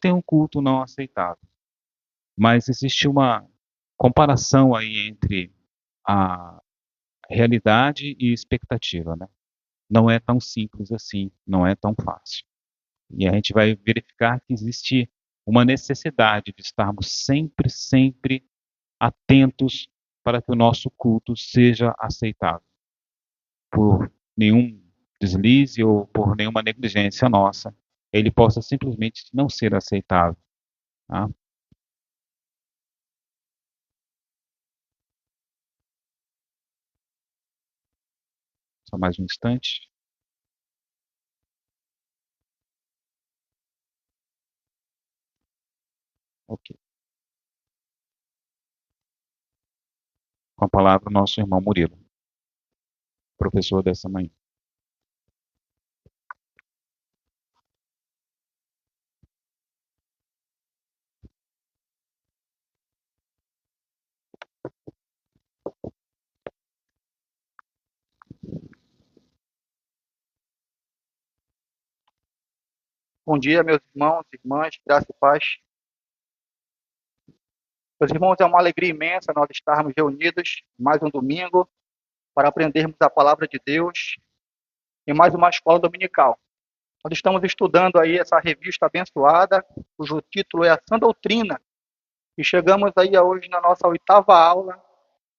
tem um culto não aceitável. Mas existe uma comparação aí entre a realidade e expectativa, né? Não é tão simples assim, não é tão fácil. E a gente vai verificar que existe uma necessidade de estarmos sempre, sempre atentos para que o nosso culto seja aceitável por nenhum deslize ou por nenhuma negligência nossa, ele possa simplesmente não ser aceitável, tá? Só mais um instante. Ok. Com a palavra, o nosso irmão Murilo, professor dessa manhã. Bom dia, meus irmãos e irmãs, graça e paz. Meus irmãos, é uma alegria imensa nós estarmos reunidos mais um domingo para aprendermos a palavra de Deus em mais uma escola dominical. Nós estamos estudando aí essa revista abençoada, cujo título é a Sã Doutrina, e chegamos aí hoje na nossa 8ª aula.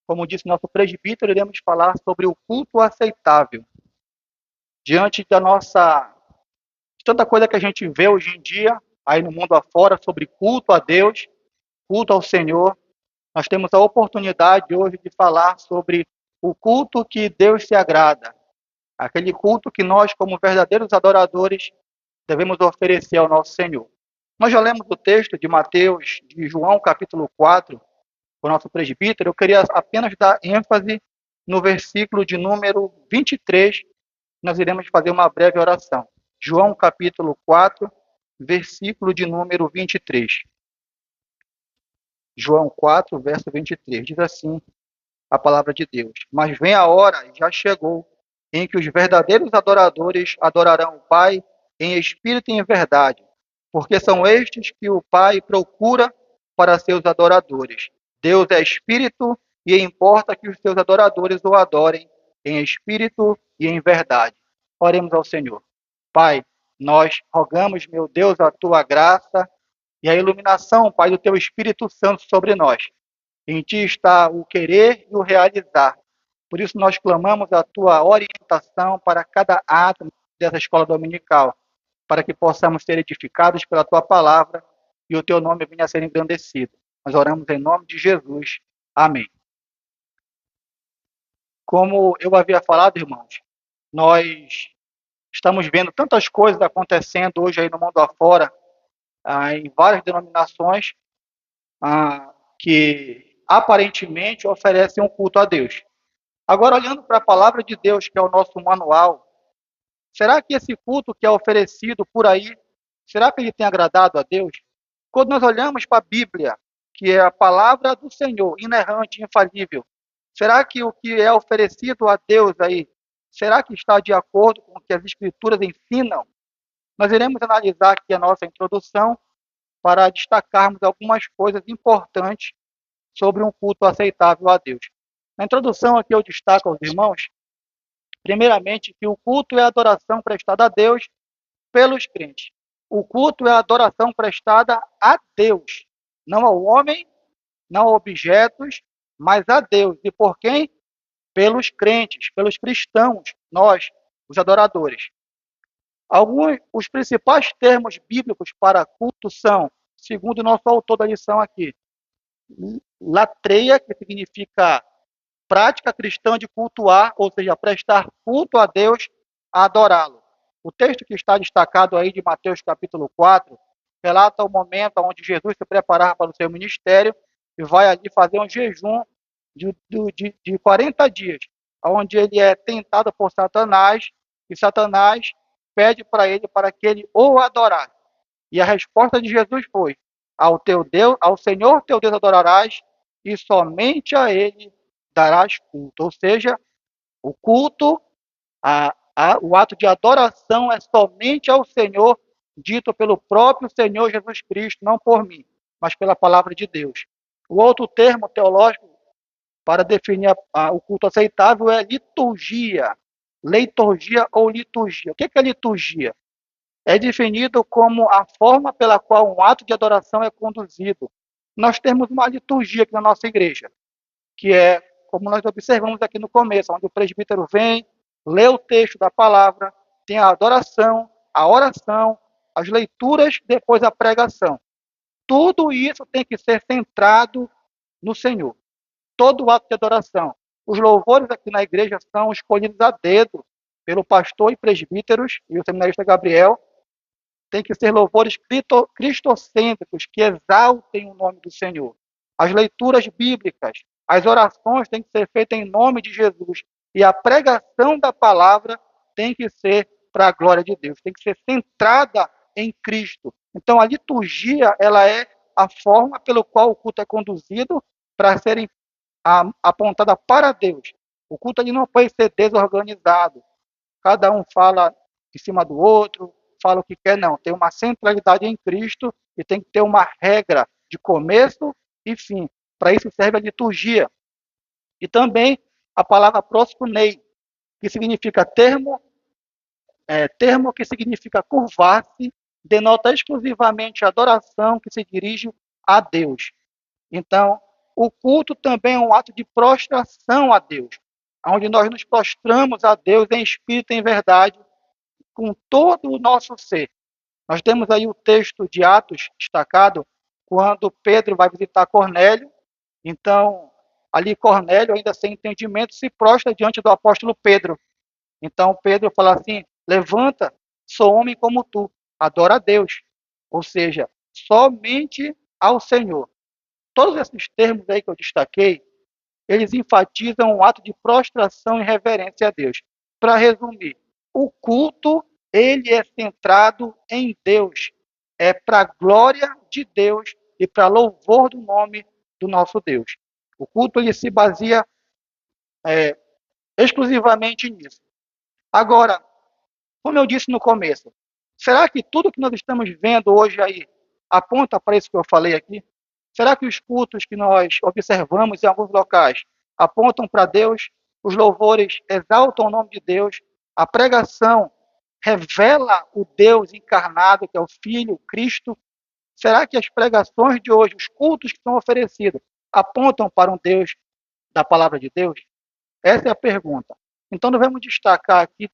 Como disse nosso presbítero, iremos falar sobre o culto aceitável. Diante da nossa de tanta coisa que a gente vê hoje em dia, aí no mundo afora, sobre culto a Deus, culto ao Senhor, nós temos a oportunidade hoje de falar sobre o culto que Deus se agrada, aquele culto que nós, como verdadeiros adoradores, devemos oferecer ao nosso Senhor. Nós já lemos o texto de Mateus, de João, capítulo 4, o nosso presbítero. Eu queria apenas dar ênfase no versículo de número 23, nós iremos fazer uma breve oração. João, capítulo 4, versículo de número 23. João 4, verso 23, diz assim a palavra de Deus: Mas vem a hora, e já chegou, em que os verdadeiros adoradores adorarão o Pai em espírito e em verdade, porque são estes que o Pai procura para seus adoradores. Deus é espírito e importa que os seus adoradores o adorem em espírito e em verdade. Oremos ao Senhor. Pai, nós rogamos, meu Deus, a tua graça e a iluminação, Pai, do teu Espírito Santo sobre nós. Em ti está o querer e o realizar. Por isso nós clamamos a tua orientação para cada ato dessa escola dominical, para que possamos ser edificados pela tua palavra e o teu nome venha a ser engrandecido. Nós oramos em nome de Jesus. Amém. Como eu havia falado, irmãos, nós estamos vendo tantas coisas acontecendo hoje aí no mundo afora, em várias denominações, que aparentemente oferecem um culto a Deus. Agora, olhando para a palavra de Deus, que é o nosso manual, será que esse culto que é oferecido por aí, será que ele tem agradado a Deus? Quando nós olhamos para a Bíblia, que é a palavra do Senhor, inerrante, infalível, será que o que é oferecido a Deus aí, será que está de acordo com o que as Escrituras ensinam? Nós iremos analisar aqui a nossa introdução para destacarmos algumas coisas importantes sobre um culto aceitável a Deus. Na introdução aqui eu destaco aos irmãos, primeiramente, que o culto é a adoração prestada a Deus pelos crentes. O culto é a adoração prestada a Deus, não ao homem, não a objetos, mas a Deus. E por quem? Pelos crentes, pelos cristãos, nós, os adoradores. Os principais termos bíblicos para culto são, segundo o nosso autor da lição aqui, latreia, que significa prática cristã de cultuar, ou seja, prestar culto a Deus, a adorá-lo. O texto que está destacado aí de Mateus capítulo 4 relata o momento onde Jesus se preparava para o seu ministério e vai ali fazer um jejum de 40 dias, onde ele é tentado por Satanás e Satanás pede para ele para que ele o adorasse. E a resposta de Jesus foi: ao teu Deus, ao Senhor teu Deus adorarás e somente a ele darás culto. Ou seja, o culto, o ato de adoração é somente ao Senhor dito pelo próprio Senhor Jesus Cristo, não por mim, mas pela palavra de Deus. O outro termo teológico para definir o culto aceitável é liturgia. Leiturgia ou liturgia. O que é liturgia? É definido como a forma pela qual um ato de adoração é conduzido. Nós temos uma liturgia aqui na nossa igreja, que é, como nós observamos aqui no começo, onde o presbítero vem, lê o texto da palavra, tem a adoração, a oração, as leituras, depois a pregação. Tudo isso tem que ser centrado no Senhor. Todo ato de adoração. Os louvores aqui na igreja são escolhidos a dedo pelo pastor e presbíteros e o seminarista Gabriel. Tem que ser louvores cristocêntricos, que exaltem o nome do Senhor. As leituras bíblicas, as orações têm que ser feitas em nome de Jesus. E a pregação da palavra tem que ser para a glória de Deus. Tem que ser centrada em Cristo. Então, a liturgia, ela é a forma pelo qual o culto é conduzido para ser apontada para Deus. O culto ali não pode ser desorganizado. Cada um fala em cima do outro, fala o que quer, não. Tem uma centralidade em Cristo e tem que ter uma regra de começo e fim. Para isso serve a liturgia. E também a palavra proskunei, que significa termo que significa curvar-se, denota exclusivamente a adoração que se dirige a Deus. Então, o culto também é um ato de prostração a Deus, onde nós nos prostramos a Deus em espírito e em verdade, com todo o nosso ser. Nós temos aí o texto de Atos destacado, quando Pedro vai visitar Cornélio. Então, ali Cornélio, ainda sem entendimento, se prostra diante do apóstolo Pedro. Então, Pedro fala assim: levanta, sou homem como tu, adora a Deus. Ou seja, somente ao Senhor. Todos esses termos aí que eu destaquei, eles enfatizam um ato de prostração e reverência a Deus. Para resumir, o culto, ele é centrado em Deus. É para a glória de Deus e para louvor do nome do nosso Deus. O culto, ele se baseia exclusivamente nisso. Agora, como eu disse no começo, será que tudo que nós estamos vendo hoje aí aponta para isso que eu falei aqui? Será que os cultos que nós observamos em alguns locais apontam para Deus? Os louvores exaltam o nome de Deus? A pregação revela o Deus encarnado, que é o Filho, Cristo? Será que as pregações de hoje, os cultos que são oferecidos, apontam para um Deus da palavra de Deus? Essa é a pergunta. Então, devemos destacar aqui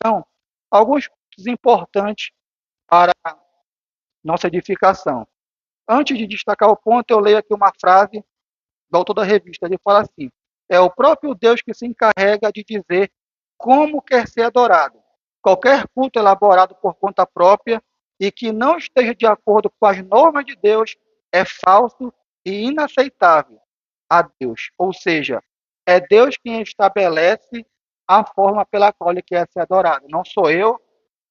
são alguns pontos importantes para a nossa edificação. Antes de destacar o ponto, eu leio aqui uma frase do autor da revista. Ele fala assim: é o próprio Deus que se encarrega de dizer como quer ser adorado. Qualquer culto elaborado por conta própria e que não esteja de acordo com as normas de Deus é falso e inaceitável a Deus. Ou seja, é Deus quem estabelece a forma pela qual ele quer ser adorado. Não sou eu,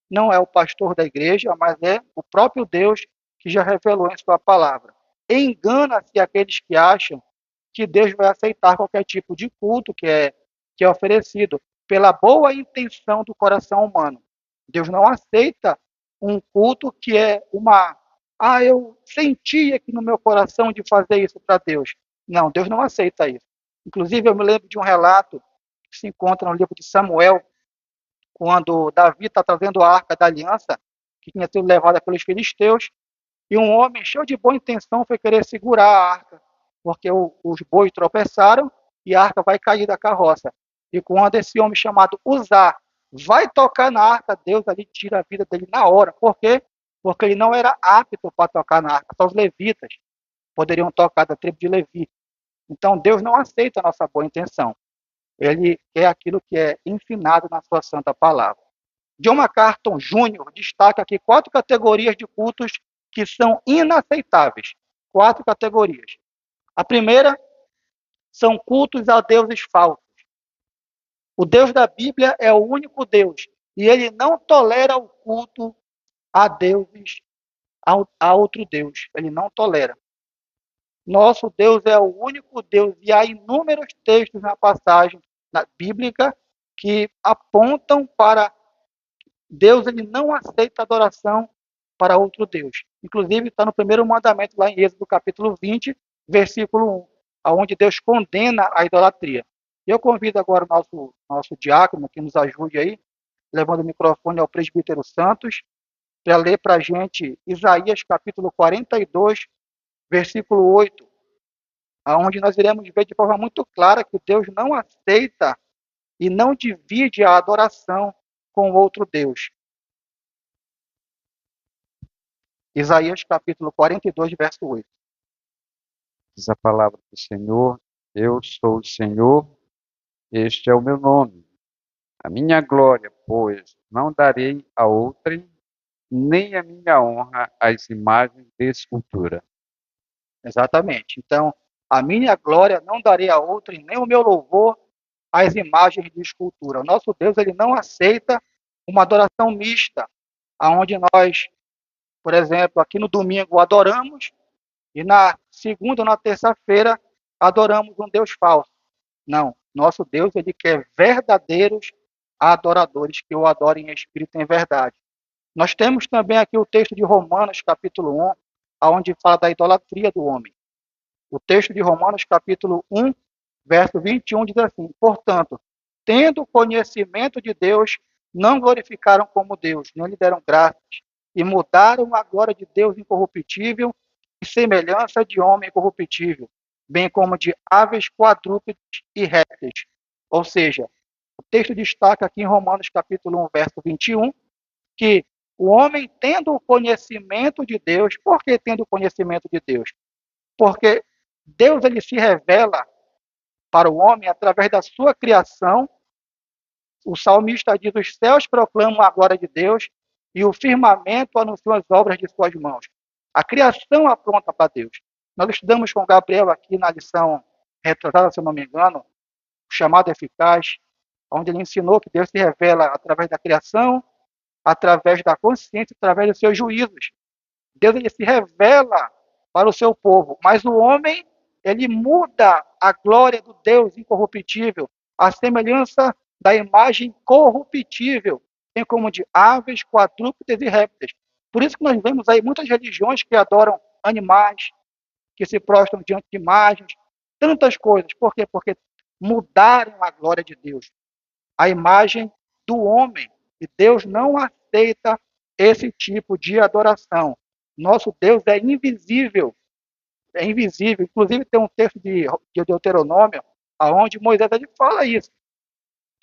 não é o pastor da igreja, mas é o próprio Deus que já revelou em sua palavra. Engana-se aqueles que acham que Deus vai aceitar qualquer tipo de culto que é oferecido pela boa intenção do coração humano. Deus não aceita um culto que é eu sentia aqui no meu coração de fazer isso para Deus. Não, Deus não aceita isso. Inclusive, eu me lembro de um relato que se encontra no livro de Samuel, quando Davi está trazendo a Arca da Aliança, que tinha sido levada pelos filisteus, e um homem cheio de boa intenção foi querer segurar a arca, porque os bois tropeçaram e a arca vai cair da carroça. E quando esse homem chamado Uzá vai tocar na arca, Deus ali tira a vida dele na hora. Por quê? Porque ele não era apto para tocar na arca, só os levitas poderiam tocar, da tribo de Levi. Então Deus não aceita a nossa boa intenção. Ele é aquilo que é ensinado na sua santa palavra. John MacArthur Jr. destaca aqui 4 categorias de cultos que são inaceitáveis. 4 categorias. A primeira são cultos a deuses falsos. O Deus da Bíblia é o único Deus e ele não tolera o culto a deuses, a outro Deus. Ele não tolera. Nosso Deus é o único Deus e há inúmeros textos na passagem bíblica que apontam para Deus. Ele não aceita adoração para outro Deus. Inclusive, está no primeiro mandamento, lá em Êxodo capítulo 20, versículo 1, onde Deus condena a idolatria. Eu convido agora o nosso diácono que nos ajude aí, levando o microfone ao presbítero Santos, para ler para a gente Isaías capítulo 42, versículo 8, onde nós iremos ver de forma muito clara que Deus não aceita e não divide a adoração com outro Deus. Isaías capítulo 42, verso 8. Diz a palavra do Senhor: eu sou o Senhor, este é o meu nome. A minha glória, pois, não darei a outrem, nem a minha honra às imagens de escultura. Exatamente. Então, a minha glória não darei a outra, e nem o meu louvor às imagens de escultura. O nosso Deus, ele não aceita uma adoração mista, aonde nós, por exemplo, aqui no domingo adoramos e na segunda ou na terça-feira adoramos um Deus falso. Não, nosso Deus, ele quer verdadeiros adoradores que o adorem em espírito e em verdade. Nós temos também aqui o texto de Romanos, capítulo 1, onde fala da idolatria do homem. O texto de Romanos, capítulo 1, verso 21, diz assim: portanto, tendo conhecimento de Deus, não glorificaram como Deus, nem lhe deram graças, e mudaram a glória de Deus incorruptível em semelhança de homem corruptível, bem como de aves, quadrúpedes e répteis. Ou seja, o texto destaca aqui em Romanos, capítulo 1, verso 21, que o homem tendo o conhecimento de Deus, por que tendo o conhecimento de Deus? Porque Deus, ele se revela para o homem através da sua criação. O salmista diz: os céus proclamam a glória de Deus e o firmamento anuncia as obras de suas mãos. A criação apronta para Deus. Nós estudamos com Gabriel aqui na lição retrasada, se eu não me engano, o chamado eficaz, onde ele ensinou que Deus se revela através da criação, através da consciência, através dos seus juízos. Deus, ele se revela para o seu povo, mas o homem, ele muda a glória do Deus incorruptível, a semelhança da imagem corruptível, bem como de aves, quadrúpedes e répteis. Por isso que nós vemos aí muitas religiões que adoram animais, que se prostram diante de imagens, tantas coisas. Por quê? Porque mudaram a glória de Deus, a imagem do homem. E Deus não aceita esse tipo de adoração. Nosso Deus é invisível. É invisível. Inclusive tem um texto de Deuteronômio, onde Moisés ele fala isso,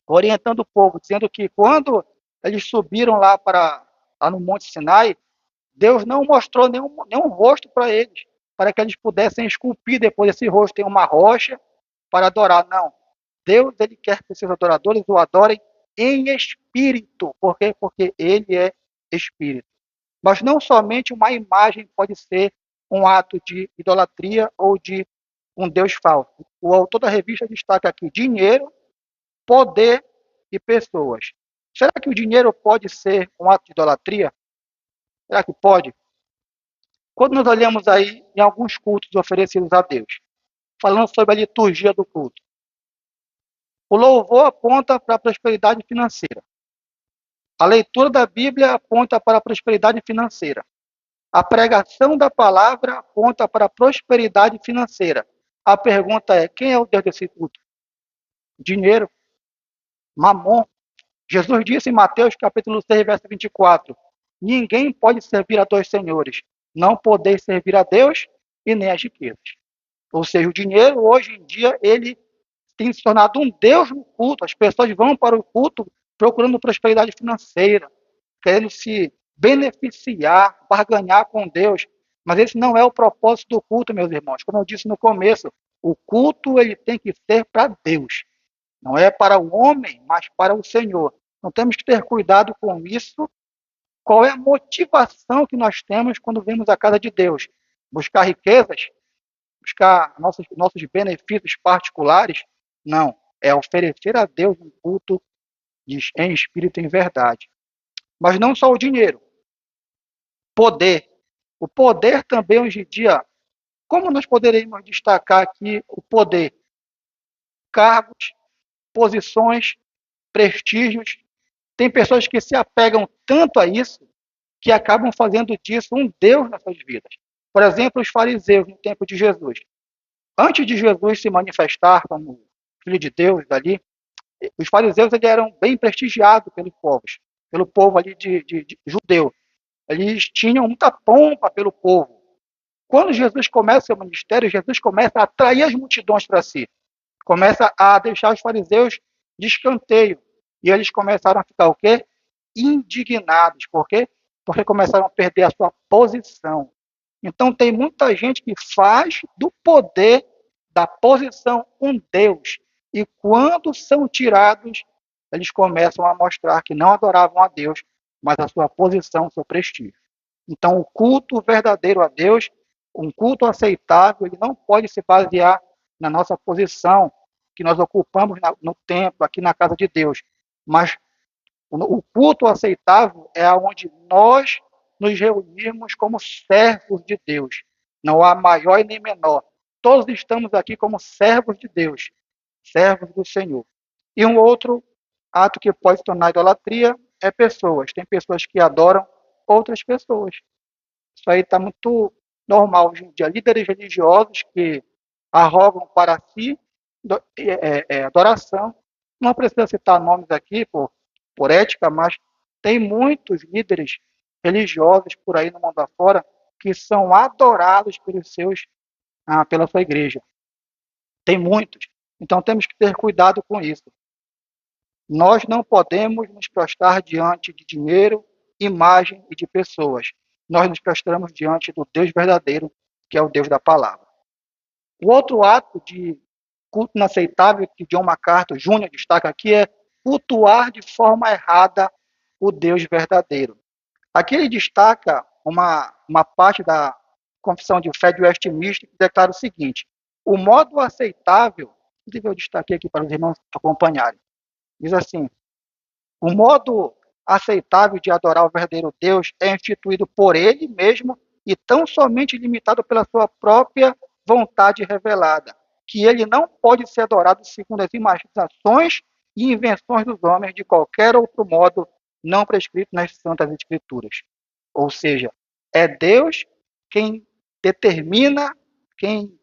orientando o povo, dizendo que quando eles subiram lá no Monte Sinai, Deus não mostrou nenhum rosto para eles, para que eles pudessem esculpir depois desse rosto em uma rocha para adorar. Não. Deus, ele quer que seus adoradores o adorem em espírito. Por quê? Porque ele é espírito. Mas não somente uma imagem pode ser um ato de idolatria ou de um Deus falso. O autor da revista destaca aqui dinheiro, poder e pessoas. Será que o dinheiro pode ser um ato de idolatria? Será que pode? Quando nós olhamos aí em alguns cultos oferecidos a Deus, falando sobre a liturgia do culto, o louvor aponta para a prosperidade financeira. A leitura da Bíblia aponta para a prosperidade financeira. A pregação da palavra aponta para a prosperidade financeira. A pergunta é: quem é o Deus desse culto? Dinheiro, mamon. Jesus disse em Mateus capítulo 6, verso 24: ninguém pode servir a dois senhores, não podeis servir a Deus e nem as riquezas. Ou seja, o dinheiro hoje em dia ele tem se tornado um Deus no culto. As pessoas vão para o culto procurando prosperidade financeira, querendo se beneficiar, barganhar com Deus. Mas esse não é o propósito do culto, meus irmãos. Como eu disse no começo, o culto ele tem que ser para Deus. Não é para o homem, mas para o Senhor. Então temos que ter cuidado com isso. Qual é a motivação que nós temos quando vemos a casa de Deus? Buscar riquezas? Buscar nossos benefícios particulares? Não. É oferecer a Deus um culto em espírito e em verdade. Mas não só o dinheiro. Poder. O poder também hoje em dia, como nós poderíamos destacar aqui o poder? Cargos, posições, prestígios. Tem pessoas que se apegam tanto a isso que acabam fazendo disso um Deus nas suas vidas. Por exemplo, os fariseus no tempo de Jesus. Antes de Jesus se manifestar como Filho de Deus ali, os fariseus eram bem prestigiados pelo povo ali de judeu. Eles tinham muita pompa pelo povo. Quando Jesus começa o seu ministério, Jesus começa a atrair as multidões para si. Começa a deixar os fariseus de escanteio. E eles começaram a ficar o quê? Indignados. Por quê? Porque começaram a perder a sua posição. Então tem muita gente que faz do poder, da posição, um Deus. E quando são tirados, eles começam a mostrar que não adoravam a Deus, mas a sua posição, o seu prestígio. Então o culto verdadeiro a Deus, um culto aceitável, ele não pode se basear na nossa posição que nós ocupamos no templo, aqui na casa de Deus. Mas o culto aceitável é onde nós nos reunirmos como servos de Deus. Não há maior e nem menor. Todos estamos aqui como servos de Deus, servos do Senhor. E um outro ato que pode se tornar idolatria é pessoas. Tem pessoas que adoram outras pessoas. Isso aí está muito normal hoje em dia. Líderes religiosos que arrogam para si adoração. Não precisa citar nomes aqui por ética, mas tem muitos líderes religiosos por aí no mundo afora que são adorados pela sua igreja. Tem muitos. Então temos que ter cuidado com isso. Nós não podemos nos prostrar diante de dinheiro, imagem e de pessoas. Nós nos prostramos diante do Deus verdadeiro, que é o Deus da palavra. O outro ato de culto inaceitável que John MacArthur Jr. destaca aqui é cultuar de forma errada o Deus verdadeiro. Aqui ele destaca uma parte da Confissão de Fé de Westminster que declara o seguinte: o modo aceitável, inclusive eu destaquei aqui para os irmãos acompanharem, diz assim: o modo aceitável de adorar o verdadeiro Deus é instituído por ele mesmo e tão somente limitado pela sua própria vontade revelada, que ele não pode ser adorado segundo as imaginações e invenções dos homens de qualquer outro modo não prescrito nas Santas Escrituras. Ou seja, é Deus quem determina, quem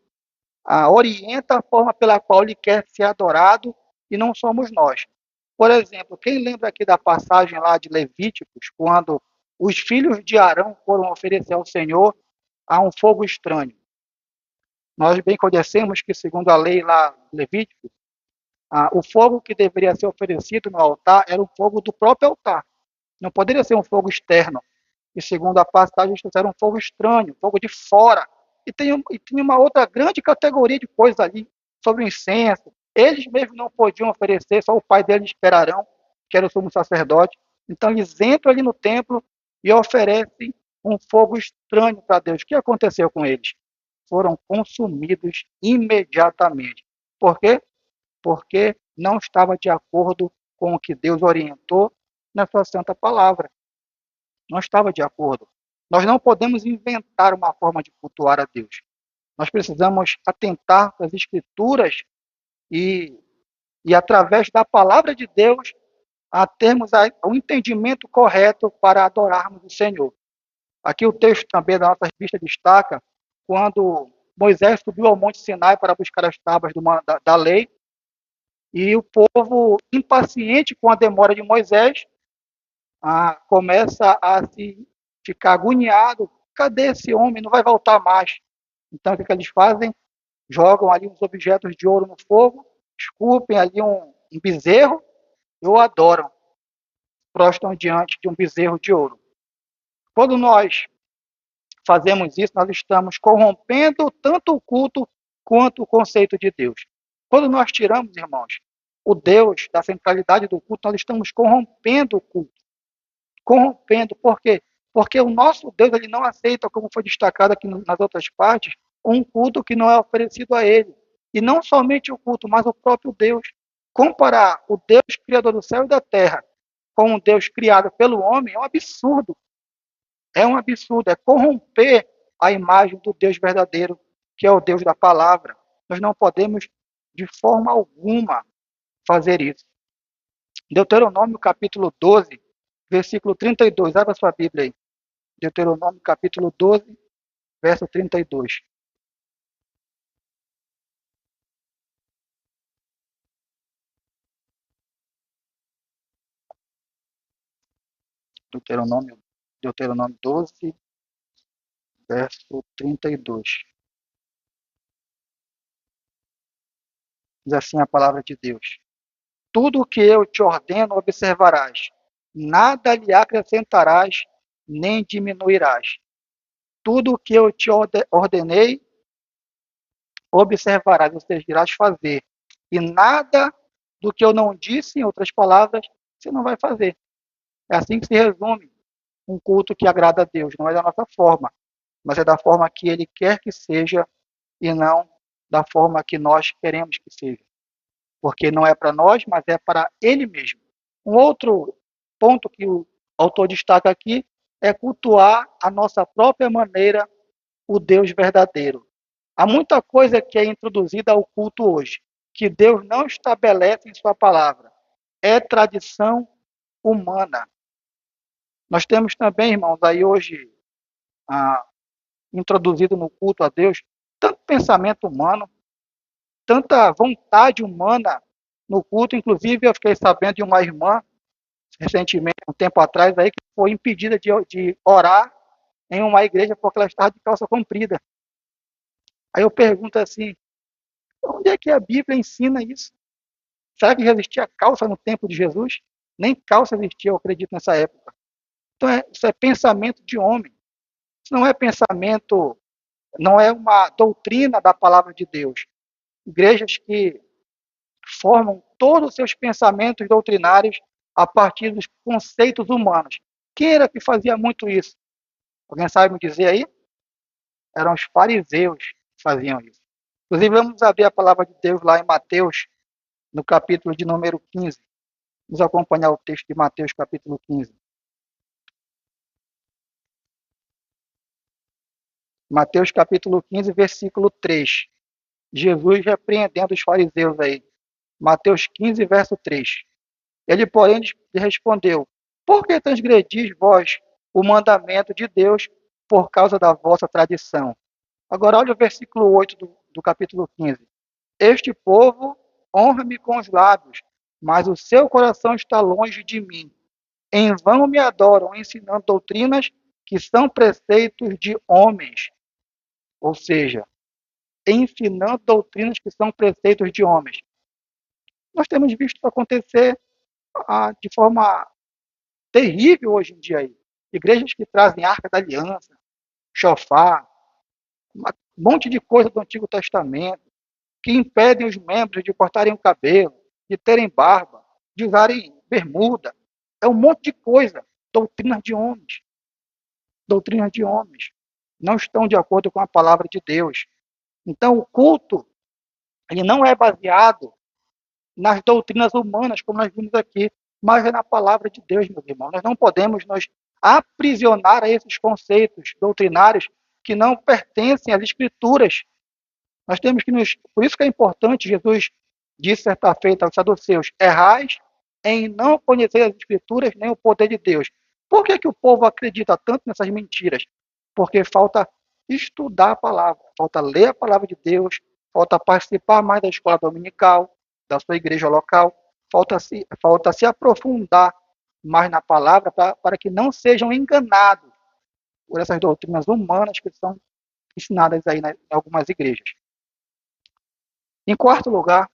orienta a forma pela qual ele quer ser adorado e não somos nós. Por exemplo, quem lembra aqui da passagem lá de Levíticos, quando os filhos de Arão foram oferecer ao Senhor a um fogo estranho? Nós bem conhecemos que, segundo a lei lá de Levíticos, o fogo que deveria ser oferecido no altar era o fogo do próprio altar. Não poderia ser um fogo externo. E segundo a passagem, eles fizeram um fogo estranho, fogo de fora. E tinha uma outra grande categoria de coisas ali, sobre o incenso. Eles mesmos não podiam oferecer, só o pai deles, que era Arão, que era o sumo sacerdote. Então eles entram ali no templo e oferecem um fogo estranho para Deus. O que aconteceu com eles? Foram consumidos imediatamente. Por quê? Porque não estava de acordo com o que Deus orientou na sua santa palavra. Não estava de acordo. Nós não podemos inventar uma forma de cultuar a Deus. Nós precisamos atentar para as Escrituras e através da palavra de Deus, a termos o entendimento correto para adorarmos o Senhor. Aqui o texto também da nossa revista destaca quando Moisés subiu ao Monte Sinai para buscar as tábuas da lei, e o povo, impaciente com a demora de Moisés, começa a se ficar agoniado. Cadê esse homem? Não vai voltar mais. Então, o que eles fazem? Jogam ali uns objetos de ouro no fogo, esculpem ali um bezerro e o adoram. Prostram diante de um bezerro de ouro. Quando nós fazemos isso, nós estamos corrompendo tanto o culto quanto o conceito de Deus. Quando nós tiramos, irmãos, o Deus da centralidade do culto, nós estamos corrompendo o culto. Corrompendo, por quê? Porque o nosso Deus ele não aceita, como foi destacado aqui nas outras partes, um culto que não é oferecido a ele. E não somente o culto, mas o próprio Deus. Comparar o Deus criador do céu e da terra com um Deus criado pelo homem é um absurdo. É um absurdo, é corromper a imagem do Deus verdadeiro, que é o Deus da palavra. Nós não podemos, de forma alguma, fazer isso. Deuteronômio capítulo 12, versículo 32, abra sua Bíblia aí. Deuteronômio capítulo 12, verso 32. Deuteronômio 12, verso 32. Diz assim a palavra de Deus: tudo o que eu te ordeno observarás, nada lhe acrescentarás, nem diminuirás. Tudo o que eu te ordenei observarás, ou seja, irás fazer. E nada do que eu não disse, em outras palavras, você não vai fazer. É assim que se resume um culto que agrada a Deus. Não é da nossa forma, mas é da forma que Ele quer que seja e não da forma que nós queremos que seja. Porque não é para nós, mas é para Ele mesmo. Um outro ponto que o autor destaca aqui é cultuar a nossa própria maneira o Deus verdadeiro. Há muita coisa que é introduzida ao culto hoje, que Deus não estabelece em sua palavra. É tradição humana. Nós temos também, irmãos, aí hoje, introduzido no culto a Deus, tanto pensamento humano, tanta vontade humana no culto. Inclusive, eu fiquei sabendo de uma irmã, recentemente, um tempo atrás, aí, que foi impedida de orar em uma igreja porque ela estava de calça comprida. Aí eu pergunto assim, onde é que a Bíblia ensina isso? Será que já existia calça no tempo de Jesus? Nem calça existia, eu acredito, nessa época. Então, isso é pensamento de homem. Isso não é pensamento, não é uma doutrina da palavra de Deus. Igrejas que formam todos os seus pensamentos doutrinários a partir dos conceitos humanos. Quem era que fazia muito isso? Alguém sabe me dizer aí? Eram os fariseus que faziam isso. Inclusive, vamos abrir a palavra de Deus lá em Mateus, no capítulo de número 15. Vamos acompanhar o texto de Mateus, capítulo 15. Mateus, capítulo 15, versículo 3. Jesus repreendendo os fariseus aí. Mateus 15, verso 3. Ele, porém, lhe respondeu: por que transgredis vós o mandamento de Deus por causa da vossa tradição? Agora, olha o versículo 8 do capítulo 15. Este povo honra-me com os lábios, mas o seu coração está longe de mim. Em vão me adoram, ensinando doutrinas que são preceitos de homens. Ou seja, ensinando doutrinas que são preceitos de homens. Nós temos visto isso acontecer de forma terrível hoje em dia aí. Igrejas que trazem arca da aliança, chofar, um monte de coisa do Antigo Testamento, que impedem os membros de cortarem o cabelo, de terem barba, de usarem bermuda. É um monte de coisa, doutrinas de homens. Doutrinas de homens. Não estão de acordo com a palavra de Deus. Então, o culto, ele não é baseado nas doutrinas humanas, como nós vimos aqui, mas é na palavra de Deus, meus irmãos. Nós não podemos nos aprisionar a esses conceitos doutrinários que não pertencem às Escrituras. Nós temos que nos... Por isso que é importante, Jesus disse certa feita aos saduceus: errais em não conhecer as Escrituras nem o poder de Deus. Por que o povo acredita tanto nessas mentiras? Porque falta estudar a palavra, falta ler a palavra de Deus, falta participar mais da escola dominical, da sua igreja local, falta se aprofundar mais na palavra para que não sejam enganados por essas doutrinas humanas que são ensinadas aí em algumas igrejas. Em quarto lugar,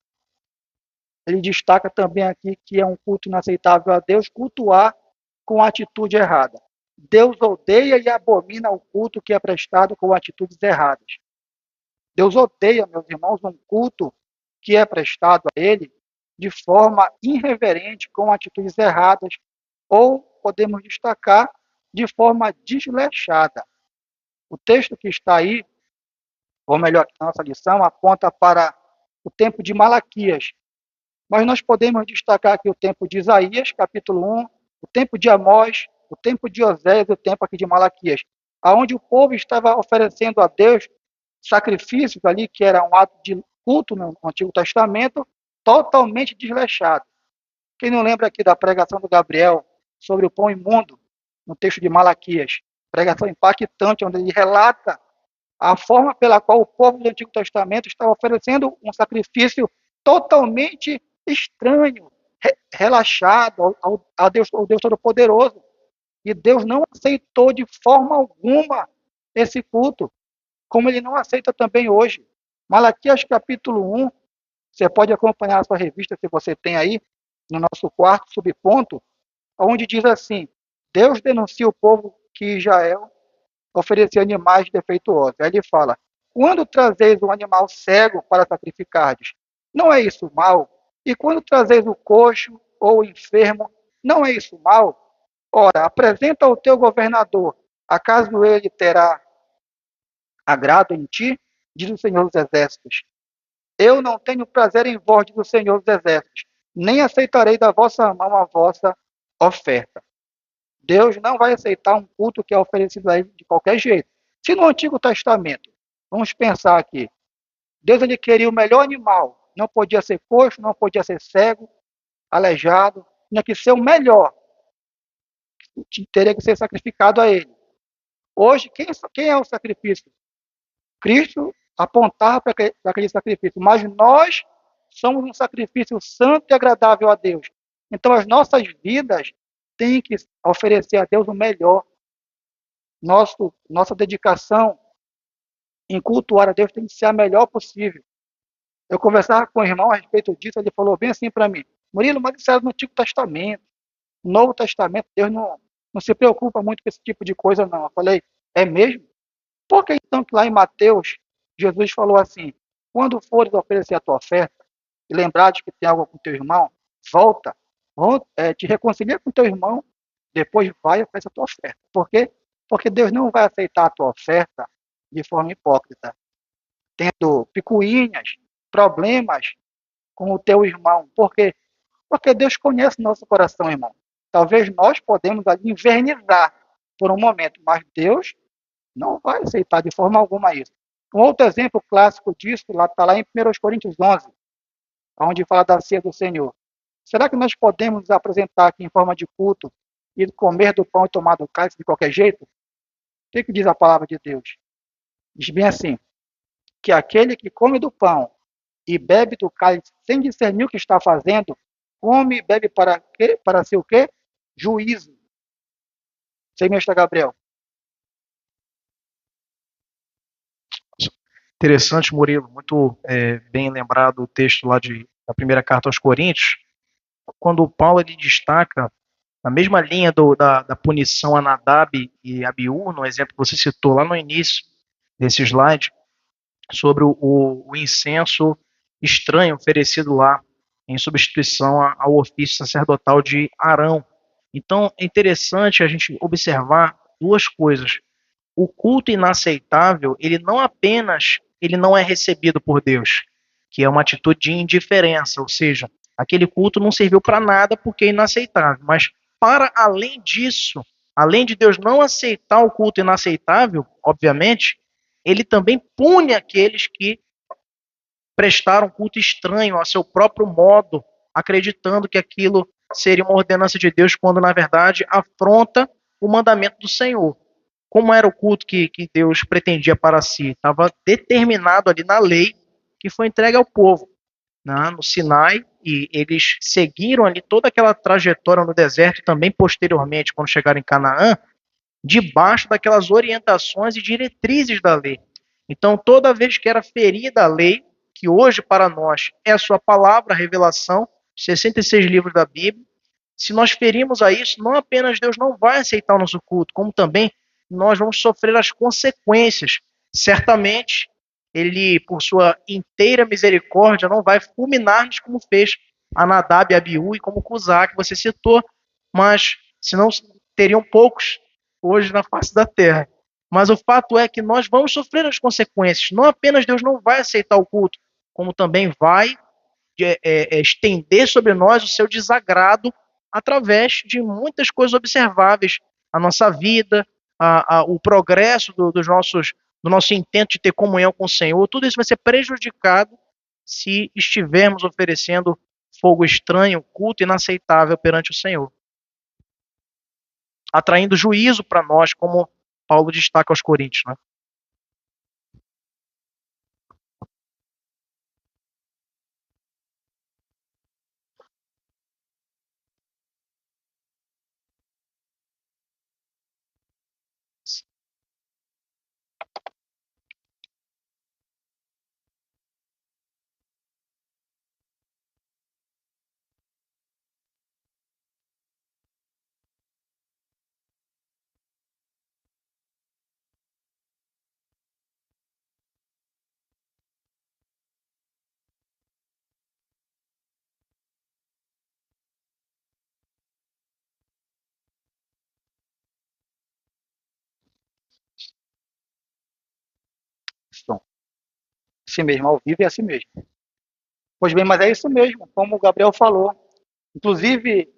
ele destaca também aqui que é um culto inaceitável a Deus cultuar com atitude errada. Deus odeia e abomina o culto que é prestado com atitudes erradas. Deus odeia, meus irmãos, um culto que é prestado a Ele de forma irreverente, com atitudes erradas, ou, podemos destacar, de forma desleixada. O texto que está aí, ou melhor, a nossa lição, aponta para o tempo de Malaquias. Mas nós podemos destacar aqui o tempo de Isaías, capítulo 1, o tempo de Amós, o tempo de Oséias e o tempo aqui de Malaquias, aonde o povo estava oferecendo a Deus sacrifícios ali, que era um ato de culto no Antigo Testamento, totalmente desleixado. Quem não lembra aqui da pregação do Gabriel sobre o pão imundo, no texto de Malaquias? pregação impactante, onde ele relata a forma pela qual o povo do Antigo Testamento estava oferecendo um sacrifício totalmente estranho, relaxado ao Deus Todo-Poderoso. E Deus não aceitou de forma alguma esse culto, como ele não aceita também hoje. Malaquias capítulo 1, você pode acompanhar a sua revista, se você tem aí, no nosso quarto subponto, onde diz assim: Deus denuncia o povo que Israel oferecia animais defeituosos. Aí ele fala: quando trazeis um animal cego para sacrificardes, não é isso mal? E quando trazeis o coxo ou o enfermo, não é isso mal? Ora, apresenta ao teu governador, acaso ele terá agrado em ti? Diz o Senhor dos Exércitos. Eu não tenho prazer em vós, diz o Senhor dos Exércitos, nem aceitarei da vossa mão a vossa oferta. Deus não vai aceitar um culto que é oferecido a ele de qualquer jeito. Se no Antigo Testamento, vamos pensar aqui, Deus ele queria o melhor animal, não podia ser coxo, não podia ser cego, aleijado, tinha que ser o melhor, teria que ser sacrificado a ele. Hoje, quem é o sacrifício? Cristo apontava para aquele sacrifício, mas nós somos um sacrifício santo e agradável a Deus. Então as nossas vidas têm que oferecer a Deus o melhor. Nossa dedicação em cultuar a Deus tem que ser a melhor possível. Eu conversava com o irmão a respeito disso, ele falou bem assim para mim: Murilo, mas isso era no Antigo Testamento. No Novo Testamento, Deus não se preocupa muito com esse tipo de coisa, não. Eu falei: é mesmo? Por que então que lá em Mateus, Jesus falou assim: quando fores oferecer a tua oferta, e lembrares que tem algo com teu irmão, volta, te reconcilia com teu irmão, depois vai e oferece a tua oferta. Por quê? Porque Deus não vai aceitar a tua oferta de forma hipócrita, tendo picuinhas, problemas com o teu irmão. Por quê? Porque Deus conhece nosso coração, irmão. Talvez nós podemos ali invernizar por um momento, mas Deus não vai aceitar de forma alguma isso. Um outro exemplo clássico disso está lá em 1 Coríntios 11, onde fala da ceia do Senhor. Será que nós podemos nos apresentar aqui em forma de culto e comer do pão e tomar do cálice de qualquer jeito? O que diz a palavra de Deus? Diz bem assim, que aquele que come do pão e bebe do cálice sem discernir o que está fazendo, come e bebe para quê? Para ser o quê? Juízo. Sei, mestre Gabriel. Interessante, Murilo, muito bem lembrado o texto lá da primeira carta aos Coríntios, quando o Paulo ele destaca a mesma linha da punição a Nadab e Abiú, no exemplo que você citou lá no início desse slide, sobre o incenso estranho oferecido lá em substituição ao ofício sacerdotal de Arão. Então, é interessante a gente observar duas coisas. O culto inaceitável, ele não é recebido por Deus, que é uma atitude de indiferença, ou seja, aquele culto não serviu para nada porque é inaceitável. Mas, para além disso, além de Deus não aceitar o culto inaceitável, obviamente, ele também pune aqueles que prestaram culto estranho a seu próprio modo, acreditando que aquilo seria uma ordenança de Deus, quando na verdade afronta o mandamento do Senhor. Como era o culto que Deus pretendia para si? Estava determinado ali na lei que foi entregue ao povo, né, no Sinai, e eles seguiram ali toda aquela trajetória no deserto e também posteriormente, quando chegaram em Canaã, debaixo daquelas orientações e diretrizes da lei. Então, toda vez que era ferida a lei, que hoje para nós é a sua palavra, a revelação, 66 livros da Bíblia, se nós ferimos a isso, não apenas Deus não vai aceitar o nosso culto, como também nós vamos sofrer as consequências. Certamente, ele, por sua inteira misericórdia, não vai fulminar-nos como fez a Nadab e Abiú e como Cusá, que você citou, mas senão teriam poucos hoje na face da terra. Mas o fato é que nós vamos sofrer as consequências. Não apenas Deus não vai aceitar o culto, como também vai estender sobre nós o seu desagrado através de muitas coisas observáveis. A nossa vida, o progresso do nosso intento de ter comunhão com o Senhor, tudo isso vai ser prejudicado se estivermos oferecendo fogo estranho, culto inaceitável perante o Senhor, atraindo juízo para nós, como Paulo destaca aos Coríntios, né? Som. Assim mesmo, ao vivo é assim mesmo. Pois bem, mas é isso mesmo, como o Gabriel falou. Inclusive,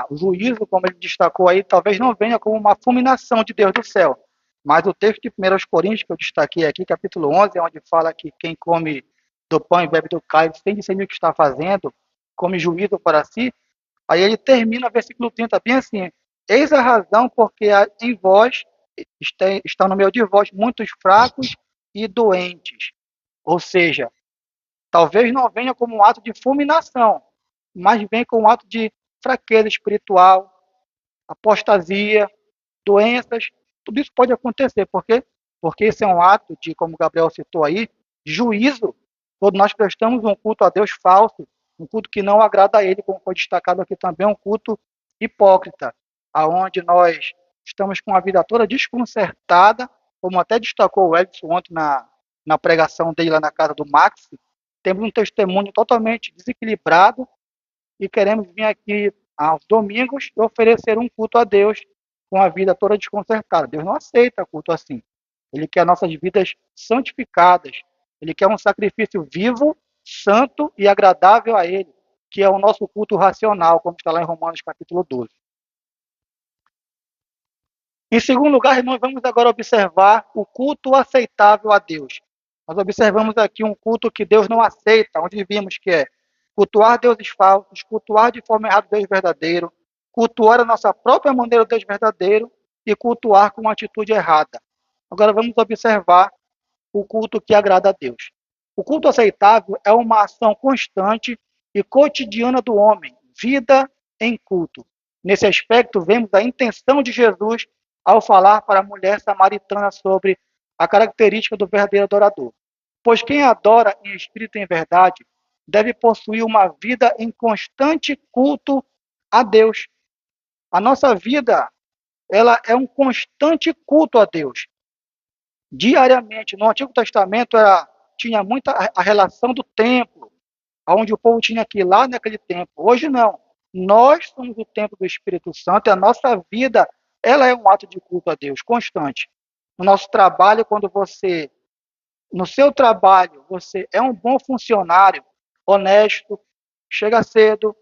o juízo, como ele destacou aí, talvez não venha como uma fulminação de Deus do céu. Mas o texto de 1 Coríntios, que eu destaquei aqui, capítulo 11, é onde fala que quem come do pão e bebe do cálice sem discernir o que está fazendo, come juízo para si. Aí ele termina o versículo 30 bem assim: eis a razão porque em vós, estão no meio de vós, muitos fracos e doentes. Ou seja, talvez não venha como um ato de fulminação, mas vem com um ato de fraqueza espiritual, apostasia, doenças. Tudo isso pode acontecer. Por quê? Porque esse é um ato de, como o Gabriel citou aí, de juízo, quando nós prestamos um culto a Deus falso, um culto que não agrada a Ele, como foi destacado aqui também, um culto hipócrita, aonde nós estamos com a vida toda desconcertada, como até destacou o Edson ontem na pregação dele lá na casa do Max. Temos um testemunho totalmente desequilibrado e queremos vir aqui aos domingos e oferecer um culto a Deus com a vida toda desconcertada. Deus não aceita culto assim. Ele quer nossas vidas santificadas. Ele quer um sacrifício vivo, santo e agradável a Ele, que é o nosso culto racional, como está lá em Romanos capítulo 12. Em segundo lugar, nós vamos agora observar o culto aceitável a Deus. Nós observamos aqui um culto que Deus não aceita, onde vimos que é cultuar deuses falsos, cultuar de forma errada o Deus verdadeiro, cultuar a nossa própria maneira o Deus verdadeiro e cultuar com uma atitude errada. Agora vamos observar o culto que agrada a Deus. O culto aceitável é uma ação constante e cotidiana do homem, vida em culto. Nesse aspecto, vemos a intenção de Jesus ao falar para a mulher samaritana sobre a característica do verdadeiro adorador. Pois quem adora em espírito e em verdade deve possuir uma vida em constante culto a Deus. A nossa vida, ela é um constante culto a Deus. Diariamente, no Antigo Testamento tinha muita a relação do templo, onde o povo tinha que ir lá naquele templo. Hoje não. Nós somos o templo do Espírito Santo e a nossa vida, ela é um ato de culto a Deus constante. No nosso trabalho, no seu trabalho, você é um bom funcionário, honesto, chega cedo,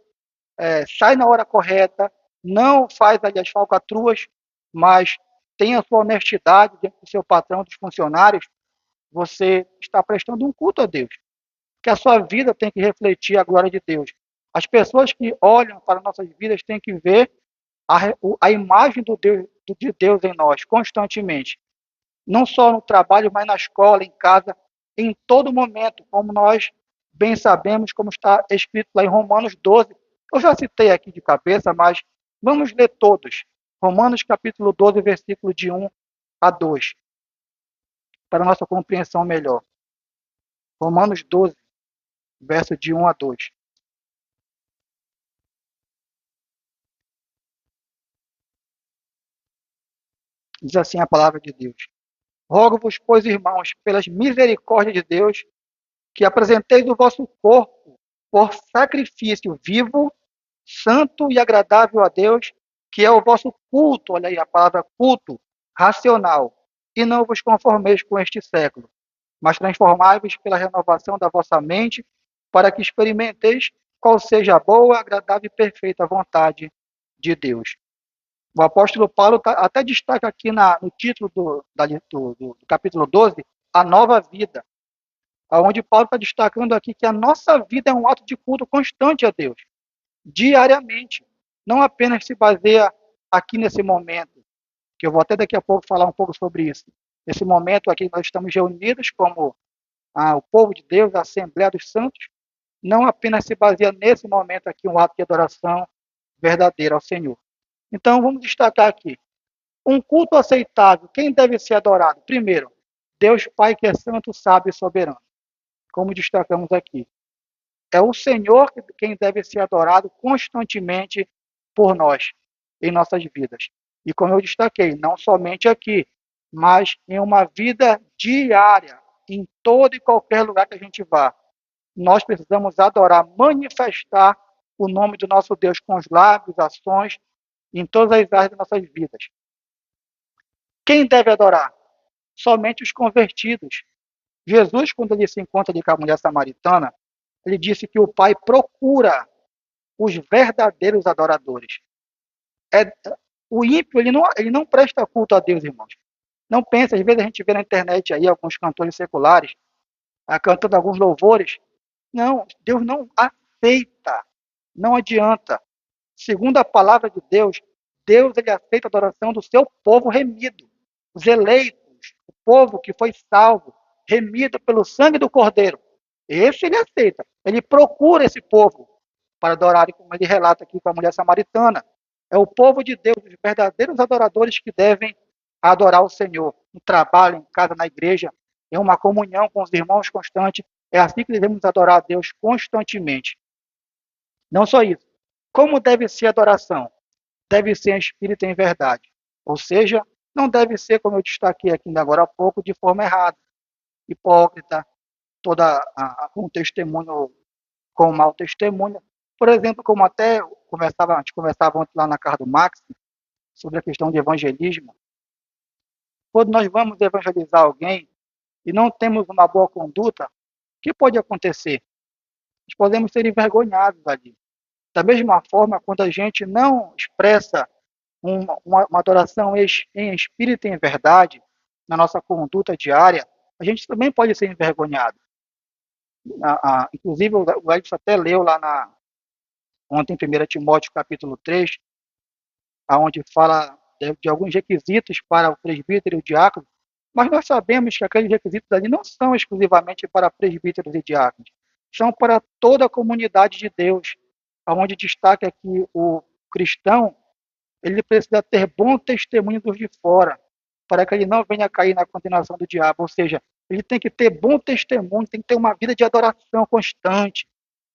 sai na hora correta, não faz ali as falcatruas, mas tem a sua honestidade dentro do seu patrão, dos funcionários, você está prestando um culto a Deus. Que a sua vida tem que refletir a glória de Deus. As pessoas que olham para nossas vidas têm que ver a imagem de Deus em nós, constantemente. Não só no trabalho, mas na escola, em casa, em todo momento, como nós bem sabemos, como está escrito lá em Romanos 12. Eu já citei aqui de cabeça, mas vamos ler todos. Romanos capítulo 12, versículo de 1 a 2, para a nossa compreensão melhor. Romanos 12, verso de 1 a 2. Diz assim a palavra de Deus: rogo-vos, pois, irmãos, pelas misericórdias de Deus, que apresenteis o vosso corpo por sacrifício vivo, santo e agradável a Deus, que é o vosso culto, olha aí a palavra culto, racional, e não vos conformeis com este século, mas transformai-vos pela renovação da vossa mente, para que experimenteis qual seja a boa, agradável e perfeita vontade de Deus. O apóstolo Paulo até destaca aqui no título do capítulo 12, a nova vida, onde Paulo está destacando aqui que a nossa vida é um ato de culto constante a Deus, diariamente, não apenas se baseia aqui nesse momento, que eu vou até daqui a pouco falar um pouco sobre isso. Nesse momento aqui nós estamos reunidos como o povo de Deus, a Assembleia dos Santos, não apenas se baseia nesse momento aqui um ato de adoração verdadeira ao Senhor. Então vamos destacar aqui. Um culto aceitável, quem deve ser adorado? Primeiro, Deus Pai que é santo, sábio e soberano. Como destacamos aqui. É o Senhor quem deve ser adorado constantemente por nós, em nossas vidas. E como eu destaquei, não somente aqui, mas em uma vida diária, em todo e qualquer lugar que a gente vá. Nós precisamos adorar, manifestar o nome do nosso Deus com os lábios, ações, em todas as áreas das nossas vidas. Quem deve adorar? Somente os convertidos. Jesus, quando ele se encontra ali com a mulher samaritana, ele disse que o Pai procura os verdadeiros adoradores. O ímpio, ele não presta culto a Deus, irmãos. Não pensa, às vezes a gente vê na internet aí alguns cantores seculares cantando alguns louvores. Não, Deus não aceita, não adianta. Segundo a palavra de Deus, Deus ele aceita a adoração do seu povo remido, os eleitos, o povo que foi salvo, remido pelo sangue do Cordeiro. Esse ele aceita. Ele procura esse povo para adorar, como ele relata aqui com a mulher samaritana. É o povo de Deus, os verdadeiros adoradores que devem adorar o Senhor. No trabalho, em casa, na igreja, em uma comunhão com os irmãos constante. É assim que devemos adorar a Deus constantemente. Não só isso. Como deve ser a adoração? Deve ser em espírito e em verdade. Ou seja, não deve ser, como eu destaquei aqui ainda agora há pouco, de forma errada, hipócrita, com testemunho, com mau testemunho. Por exemplo, como até a gente conversava ontem lá na casa do Max, sobre a questão de evangelismo. Quando nós vamos evangelizar alguém e não temos uma boa conduta, o que pode acontecer? Nós podemos ser envergonhados ali. Da mesma forma, quando a gente não expressa uma adoração em espírito e em verdade, na nossa conduta diária, a gente também pode ser envergonhado. Inclusive, o Edson até leu lá ontem em 1 Timóteo capítulo 3, onde fala de alguns requisitos para o presbítero e o diácono, mas nós sabemos que aqueles requisitos ali não são exclusivamente para presbíteros e diáconos, são para toda a comunidade de Deus, onde destaca que o cristão ele precisa ter bom testemunho dos de fora, para que ele não venha cair na condenação do diabo. Ou seja, ele tem que ter bom testemunho, tem que ter uma vida de adoração constante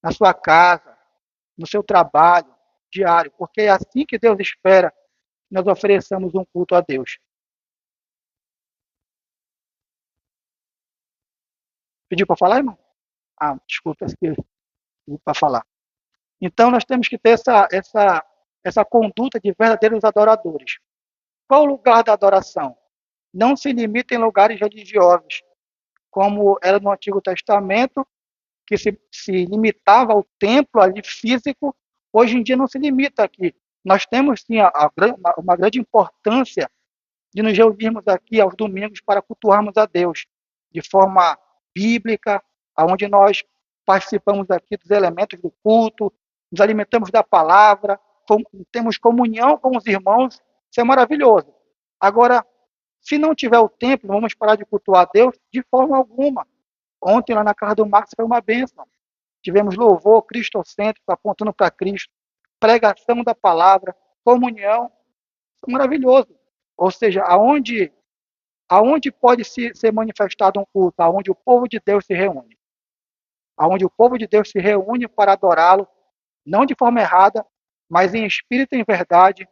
na sua casa, no seu trabalho diário, porque é assim que Deus espera que nós ofereçamos um culto a Deus. Pediu para falar, irmão? Desculpa, pediu para falar. Então, nós temos que ter essa conduta de verdadeiros adoradores. Qual o lugar da adoração? Não se limita em lugares religiosos, como era no Antigo Testamento, que se limitava ao templo ali físico. Hoje em dia não se limita aqui. Nós temos sim uma grande importância de nos reunirmos aqui aos domingos para cultuarmos a Deus de forma bíblica, onde nós participamos aqui dos elementos do culto, nos alimentamos da palavra, temos comunhão com os irmãos. Isso é maravilhoso. Agora, se não tiver o templo, vamos parar de cultuar a Deus de forma alguma. Ontem, lá na casa do Marcos, foi uma bênção. Tivemos louvor cristocêntrico, apontando para Cristo, pregação da palavra, comunhão. Isso é maravilhoso. Ou seja, aonde pode ser manifestado um culto? Aonde o povo de Deus se reúne. Aonde o povo de Deus se reúne para adorá-lo, não de forma errada, mas em espírito e em verdade,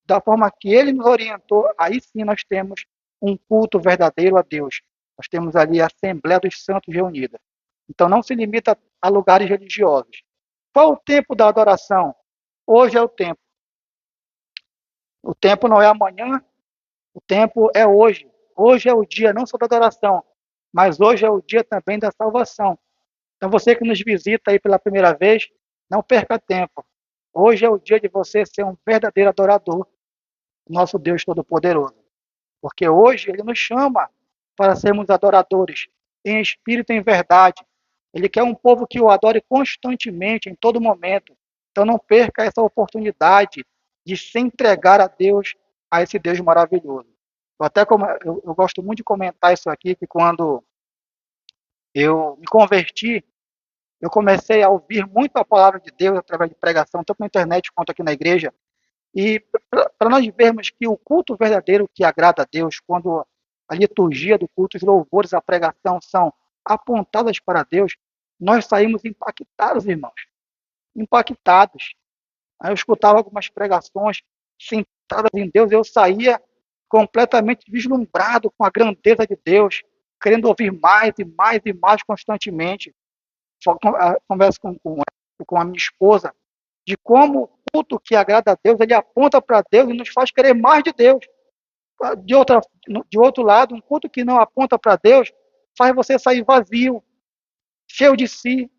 da forma que ele nos orientou, aí sim nós temos um culto verdadeiro a Deus. Nós temos ali a Assembleia dos Santos reunida. Então não se limita a lugares religiosos. Qual o tempo da adoração? Hoje é o tempo. O tempo não é amanhã, o tempo é hoje. Hoje é o dia não só da adoração, mas hoje é o dia também da salvação. Então você que nos visita aí pela primeira vez, não perca tempo. Hoje é o dia de você ser um verdadeiro adorador do nosso Deus Todo-Poderoso. Porque hoje ele nos chama para sermos adoradores em espírito e em verdade. Ele quer um povo que o adore constantemente, em todo momento. Então não perca essa oportunidade de se entregar a Deus a esse Deus maravilhoso. Eu gosto muito de comentar isso aqui, que quando eu me converti, eu comecei a ouvir muito a palavra de Deus através de pregação, tanto na internet quanto aqui na igreja. E para nós vermos que o culto verdadeiro que agrada a Deus, quando a liturgia do culto, os louvores, a pregação são apontadas para Deus, nós saímos impactados, irmãos. Impactados. Aí eu escutava algumas pregações centradas em Deus, eu saía completamente vislumbrado com a grandeza de Deus, querendo ouvir mais e mais e mais constantemente. Converso com a minha esposa de como o culto que agrada a Deus, ele aponta para Deus e nos faz querer mais de Deus. De outro lado, um culto que não aponta para Deus faz você sair vazio, cheio de si,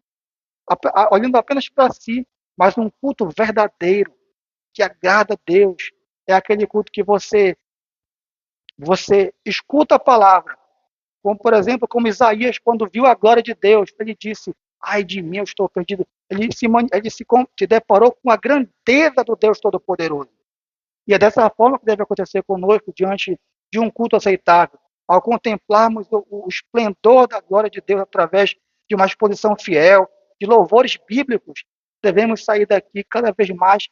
olhando apenas para si. Mas um culto verdadeiro, que agrada a Deus, é aquele culto que você escuta a palavra, como por exemplo, como Isaías, quando viu a glória de Deus, ele disse: ai de mim, eu estou perdido. Ele se deparou com a grandeza do Deus Todo-Poderoso. E é dessa forma que deve acontecer conosco diante de um culto aceitável. Ao contemplarmos o esplendor da glória de Deus através de uma exposição fiel, de louvores bíblicos, devemos sair daqui cada vez mais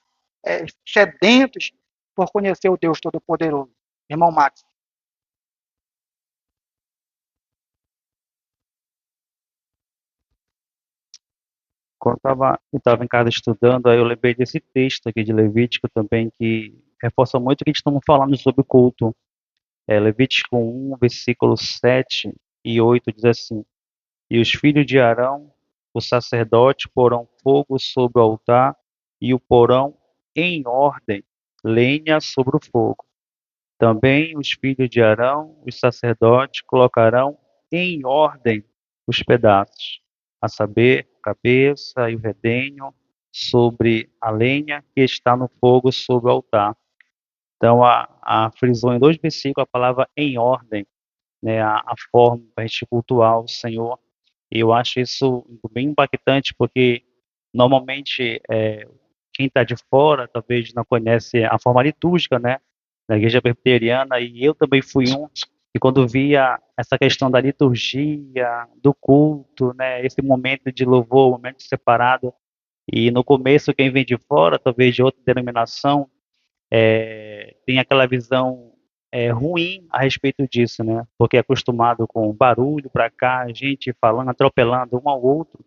sedentos por conhecer o Deus Todo-Poderoso. Irmão Max. Quando eu estava em casa estudando, aí eu lembrei desse texto aqui de Levítico também, que reforça muito o que a gente estamos falando sobre o culto. Levítico 1, versículo 7 e 8 diz assim: E os filhos de Arão, o sacerdote, porão fogo sobre o altar e o porão em ordem, lenha sobre o fogo. Também os filhos de Arão, os sacerdotes, colocarão em ordem os pedaços, a saber, a cabeça e o redenho sobre a lenha que está no fogo sobre o altar. Então, frisou em 2 versículos a palavra em ordem, né, a forma para a gente cultuar o Senhor. E eu acho isso bem impactante, porque normalmente quem está de fora talvez não conhece a forma litúrgica, né, da igreja presbiteriana, e eu também fui um, e quando via essa questão da liturgia, do culto, né, esse momento de louvor, momento separado, e no começo quem vem de fora, talvez de outra denominação, tem aquela visão ruim a respeito disso, né? Porque é acostumado com barulho para cá, gente falando, atropelando um ao outro.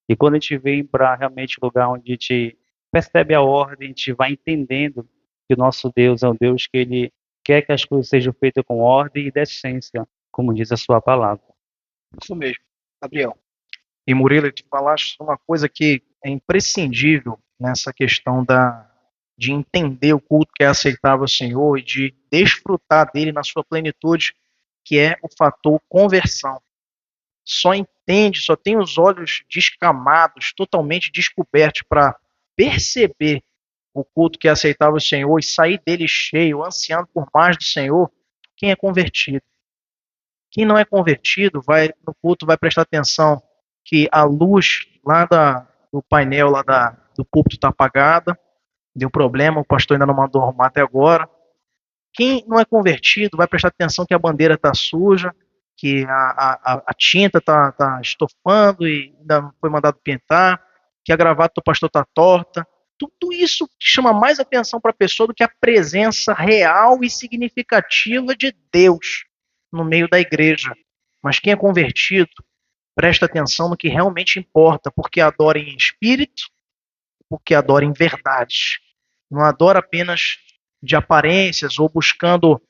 E quando a gente vem para realmente lugar onde a gente percebe a ordem, a gente vai entendendo que o nosso Deus é um Deus que ele quer que as coisas sejam feitas com ordem e decência, como diz a sua palavra. Isso mesmo, Gabriel. E Murilo, tu falaste uma coisa que é imprescindível nessa questão de entender o culto que é aceitável ao Senhor e de desfrutar dele na sua plenitude, que é o fator conversão. Só tem os olhos descamados, totalmente descobertos para perceber o culto que é aceitável ao Senhor e sair dele cheio, ansiando por mais do Senhor, quem é convertido. Quem não é convertido no culto vai prestar atenção que a luz lá do painel lá do púlpito está apagada, deu problema, o pastor ainda não mandou arrumar até agora. Quem não é convertido vai prestar atenção que a bandeira está suja, que a tinta está estofando e ainda não foi mandado pintar, que a gravata do pastor está torta. Tudo isso chama mais atenção para a pessoa do que a presença real e significativa de Deus no meio da igreja. Mas quem é convertido presta atenção no que realmente importa, porque adora em espírito, porque adora em verdade. Não adora apenas de aparências ou buscando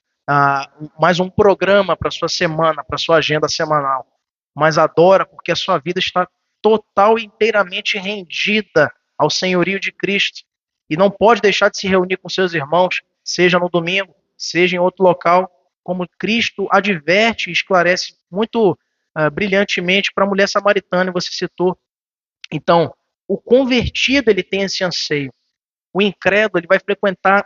mais um programa para sua semana, para sua agenda semanal, mas adora porque a sua vida está total e inteiramente rendida ao senhorio de Cristo e não pode deixar de se reunir com seus irmãos, seja no domingo, seja em outro local, como Cristo adverte e esclarece muito brilhantemente para a mulher samaritana, você citou. Então, o convertido ele tem esse anseio. O incrédulo ele vai frequentar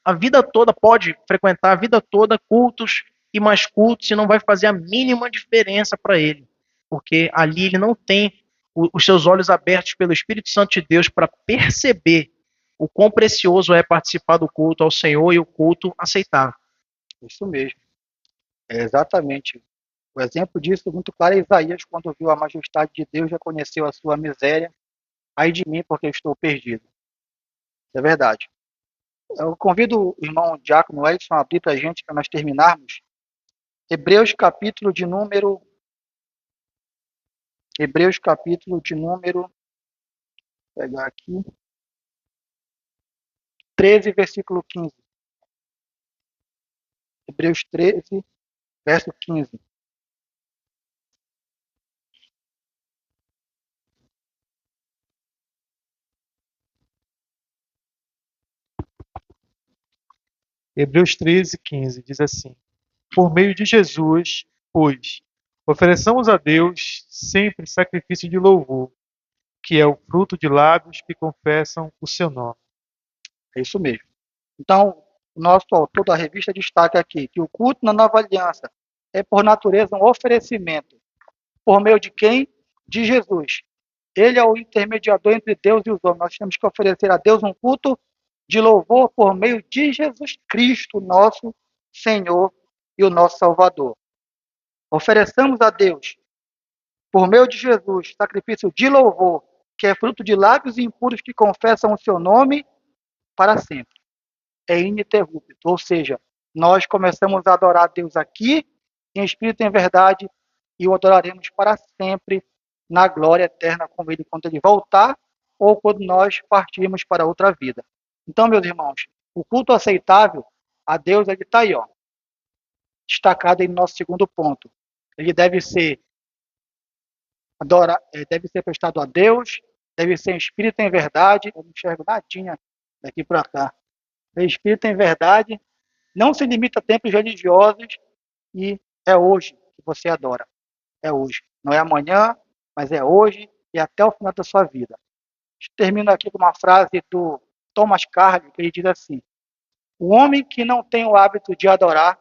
a vida toda, pode frequentar a vida toda cultos e mais cultos e não vai fazer a mínima diferença para ele, porque ali ele não tem os seus olhos abertos pelo Espírito Santo de Deus para perceber o quão precioso é participar do culto ao Senhor e o culto aceitável. Isso mesmo. É exatamente. O exemplo disso muito claro é Isaías, quando viu a majestade de Deus, reconheceu a sua miséria. Ai de mim, porque eu estou perdido. É verdade. Eu convido o irmão Diácono Edson a abrir para a gente, para nós terminarmos. Hebreus capítulo de número, vou pegar aqui, 13, versículo 15. Hebreus 13, verso 15. Hebreus 13, 15 diz assim: Por meio de Jesus, pois, ofereçamos a Deus sempre sacrifício de louvor, que é o fruto de lábios que confessam o seu nome. É isso mesmo. Então, o nosso autor da revista destaca aqui que o culto na nova aliança é, por natureza, um oferecimento. Por meio de quem? De Jesus. Ele é o intermediador entre Deus e os homens. Nós temos que oferecer a Deus um culto de louvor por meio de Jesus Cristo, nosso Senhor e o nosso Salvador. Ofereçamos a Deus, por meio de Jesus, sacrifício de louvor, que é fruto de lábios impuros que confessam o seu nome para sempre. É ininterrupto. Ou seja, nós começamos a adorar a Deus aqui, em espírito e em verdade, e o adoraremos para sempre na glória eterna com Ele quando Ele voltar ou quando nós partirmos para outra vida. Então, meus irmãos, o culto aceitável a Deus, ele está aí, ó, destacado em nosso segundo ponto. Ele deve ser deve ser prestado a Deus, deve ser em espírito e em verdade. Eu não enxergo nadinha daqui para cá. É espírito em verdade, não se limita a templos religiosos e é hoje que você adora. É hoje. Não é amanhã, mas é hoje e até o final da sua vida. Termino aqui com uma frase do Thomas Carlyle, que ele diz assim: o homem que não tem o hábito de adorar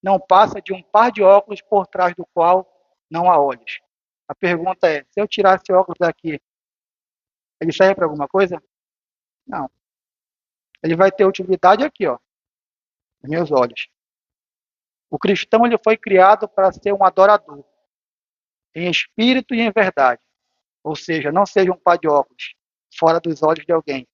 não passa de um par de óculos por trás do qual não há olhos. A pergunta é, se eu tirar esse óculos daqui, ele serve para alguma coisa? Não. Ele vai ter utilidade aqui, ó, nos meus olhos. O cristão ele foi criado para ser um adorador, em espírito e em verdade. Ou seja, não seja um par de óculos fora dos olhos de alguém.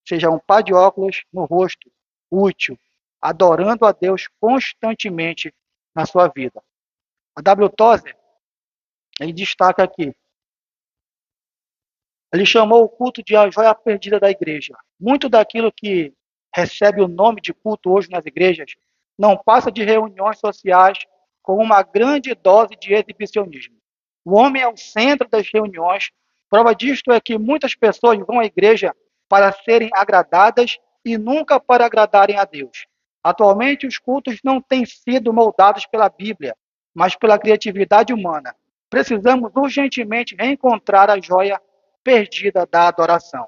Seja um par de óculos no rosto, útil, adorando a Deus constantemente na sua vida. A W. Tozer, ele destaca aqui, ele chamou o culto de a joia perdida da igreja. Muito daquilo que recebe o nome de culto hoje nas igrejas não passa de reuniões sociais com uma grande dose de exibicionismo. O homem é o centro das reuniões. Prova disto é que muitas pessoas vão à igreja para serem agradadas e nunca para agradarem a Deus. Atualmente, os cultos não têm sido moldados pela Bíblia, mas pela criatividade humana. Precisamos urgentemente reencontrar a joia perdida da adoração.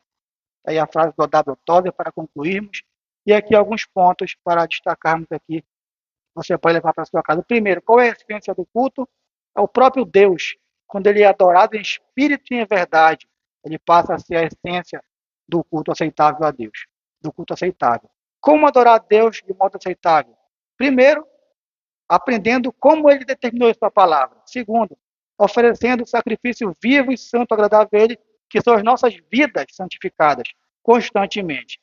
Aí a frase do W. Tozer para concluirmos. E aqui alguns pontos para destacarmos aqui. Você pode levar para a sua casa. Primeiro, qual é a essência do culto? É o próprio Deus. Quando ele é adorado em espírito e em verdade, ele passa a ser a essência do culto aceitável a Deus. Do culto aceitável. Como adorar a Deus de modo aceitável? Primeiro, aprendendo como ele determinou sua palavra. Segundo, oferecendo sacrifício vivo e santo agradável a ele, que são as nossas vidas santificadas constantemente.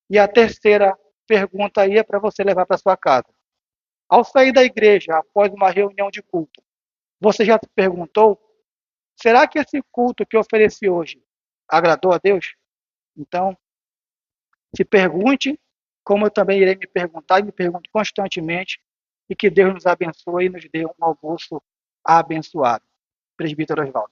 E a terceira pergunta aí é para você levar para sua casa. Ao sair da igreja, após uma reunião de culto, você já se perguntou, será que esse culto que eu ofereci hoje agradou a Deus? Então, se pergunte, como eu também irei me perguntar e me pergunto constantemente, e que Deus nos abençoe e nos dê um almoço abençoado. Presbítero Osvaldo.